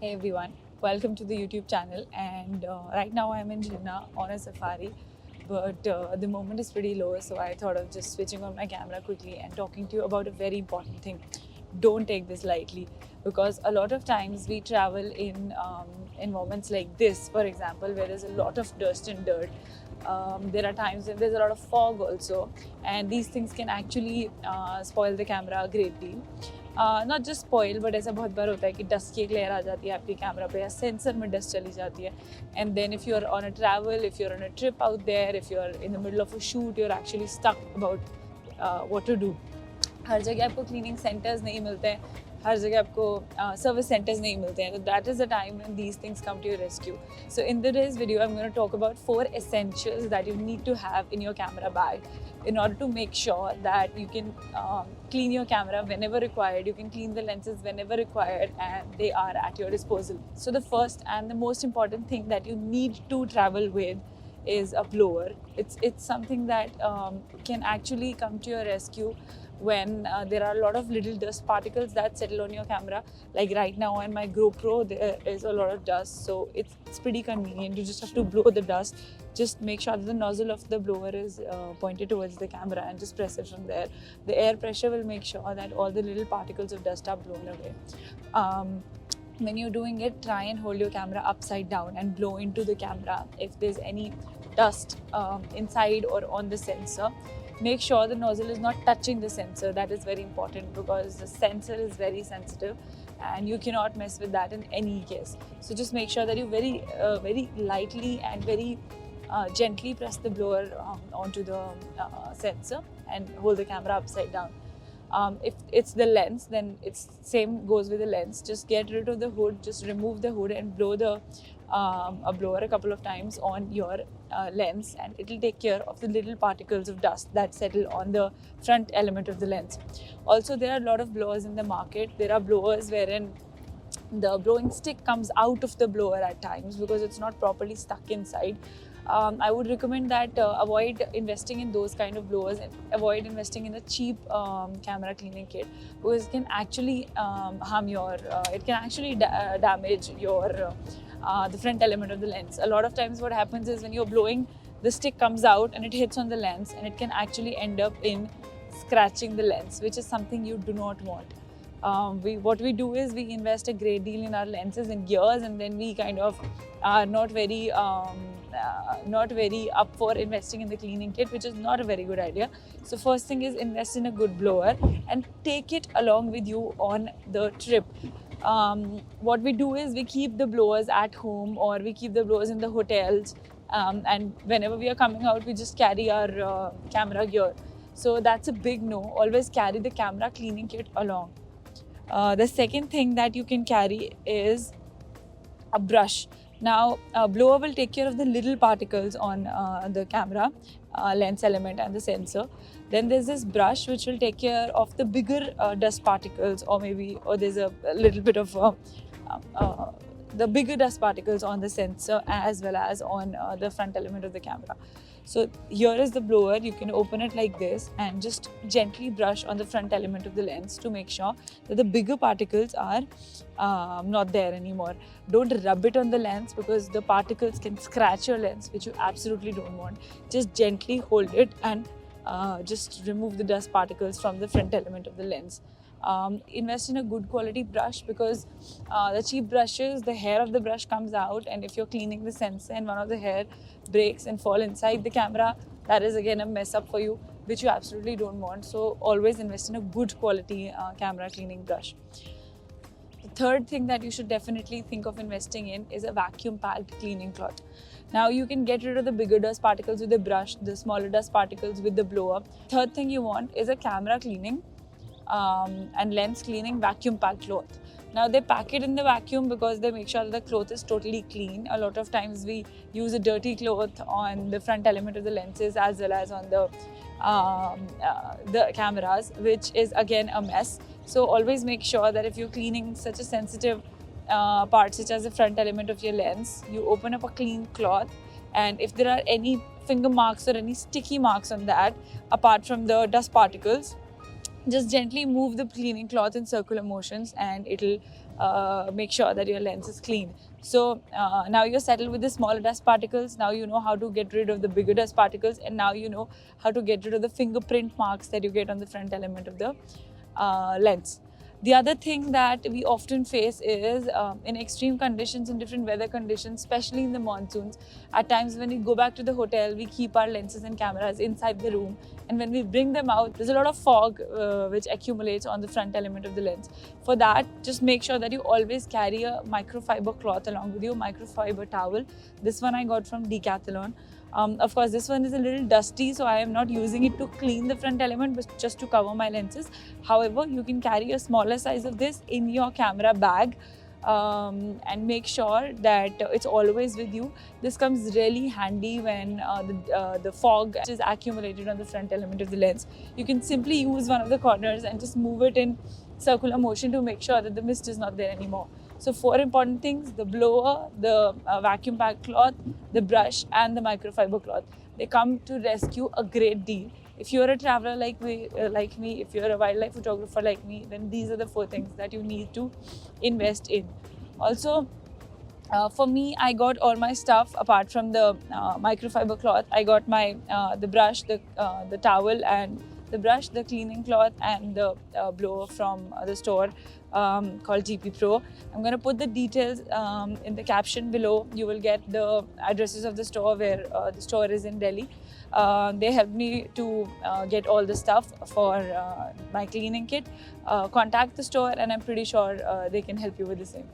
Hey everyone, welcome to the YouTube channel. And right now I'm in Jinnah on a safari, but the moment is pretty low, so I thought of just switching on my camera quickly and talking to you about a very important thing. Don't take this lightly, because a lot of times we travel in environments like this, for example, where there's a lot of dust and dirt. There are times when there's a lot of fog also, and these things can actually spoil the camera a great deal. Not just spoil but ऐसा बहुत बार होता है कि dust की एक layer आ जाती है आपके कैमरा पे या सेंसर में डस्ट चली जाती है and then if you are on a travel, if you are on a trip out there, if you are in the middle of a shoot, you are actually stuck about what to do. हर जगह आपको cleaning centres नहीं मिलते हैं, हर जगह आपको service centres नहीं मिलते हैं. तो that is the time when these things come to your rescue. So in this video I am going to talk about 4 essentials that you need to have in your camera bag in order to make sure that you can clean your camera whenever required, you can clean the lenses whenever required, and they are at your disposal. So the first and the most important thing that you need to travel with is a blower. It's something that can actually come to your rescue when there are a lot of little dust particles that settle on your camera. Like right now on my GoPro there is a lot of dust, so it's pretty convenient. You just have to blow the dust. Just make sure that the nozzle of the blower is pointed towards the camera and just press it from there. The air pressure will make sure that all the little particles of dust are blown away. When you're doing it, try and hold your camera upside down and blow into the camera if there's any dust inside or on the sensor. Make sure the nozzle is not touching the sensor. That is very important because the sensor is very sensitive and you cannot mess with that in any case. So just make sure that you very lightly and very gently press the blower onto the sensor and hold the camera upside down. If it's the lens, then it's same goes with the lens. Just get rid of the hood, just remove the hood and blow the blower a couple of times on your lens, and it will take care of the little particles of dust that settle on the front element of the lens. Also, there are a lot of blowers in the market. There are blowers wherein the blowing stick comes out of the blower at times because it's not properly stuck inside. I would recommend that avoid investing in those kind of blowers and avoid investing in a cheap camera cleaning kit, because it can actually harm your, it can actually damage your the front element of the lens. A lot of times what happens is when you're blowing, the stick comes out and it hits on the lens, and it can actually end up in scratching the lens, which is something you do not want. What we do is we invest a great deal in our lenses in gears, and then we kind of are not very up for investing in the cleaning kit, which is not a very good idea. So first thing is invest in a good blower and take it along with you on the trip. What we do is we keep the blowers at home or we keep the blowers in the hotels, and whenever we are coming out we just carry our camera gear. So that's a big no. Always carry the camera cleaning kit along. The second thing that you can carry is a brush. Now, a blower will take care of the little particles on the camera, lens element and the sensor. Then there's this brush which will take care of the bigger dust particles, or there's a little bit of the bigger dust particles on the sensor as well as on the front element of the camera. So here is the blower. You can open it like this and just gently brush on the front element of the lens to make sure that the bigger particles are not there anymore. Don't rub it on the lens because the particles can scratch your lens, which you absolutely don't want. Just gently hold it and just remove the dust particles from the front element of the lens. Invest in a good quality brush, because the cheap brushes, the hair of the brush comes out, and if you're cleaning the sensor and one of the hair breaks and fall inside the camera, that is again a mess up for you, which you absolutely don't want. So always invest in a good quality camera cleaning brush. The third thing that you should definitely think of investing in is a vacuum packed cleaning cloth. Now you can get rid of the bigger dust particles with the brush, the smaller dust particles with the blower. Third thing you want is a camera cleaning and lens cleaning vacuum packed cloth. Now they pack it in the vacuum because they make sure that the cloth is totally clean. A lot of times we use a dirty cloth on the front element of the lenses as well as on the cameras, which is again a mess. So always make sure that if you're cleaning such a sensitive part such as the front element of your lens, you open up a clean cloth, and if there are any finger marks or any sticky marks on that apart from the dust particles, just gently move the cleaning cloth in circular motions and it'll make sure that your lens is clean. So now you're settled with the smaller dust particles. Now you know how to get rid of the bigger dust particles, and now you know how to get rid of the fingerprint marks that you get on the front element of the lens. The other thing that we often face is in extreme conditions, in different weather conditions, especially in the monsoons, at times when we go back to the hotel, we keep our lenses and cameras inside the room. And when we bring them out, there's a lot of fog which accumulates on the front element of the lens. For that, just make sure that you always carry a microfiber cloth along with your microfiber towel. This one I got from Decathlon. Of course, this one is a little dusty, so I am not using it to clean the front element, but just to cover my lenses. However, you can carry a smaller size of this in your camera bag and make sure that it's always with you. This comes really handy when the fog is accumulated on the front element of the lens. You can simply use one of the corners and just move it in circular motion to make sure that the mist is not there anymore. So 4 important things: the blower, the vacuum pack cloth, the brush and the microfiber cloth. They come to rescue a great deal. If you're a traveler like me, if you're a wildlife photographer like me, then these are the 4 things that you need to invest in. Also, for me, I got all my stuff apart from the microfiber cloth. I got my the brush, the towel, and the brush, the cleaning cloth, and the blower from the store called GP Pro. I'm going to put the details in the caption below. You will get the addresses of the store where the store is in Delhi. They helped me to get all the stuff for my cleaning kit. Contact the store and I'm pretty sure they can help you with the same.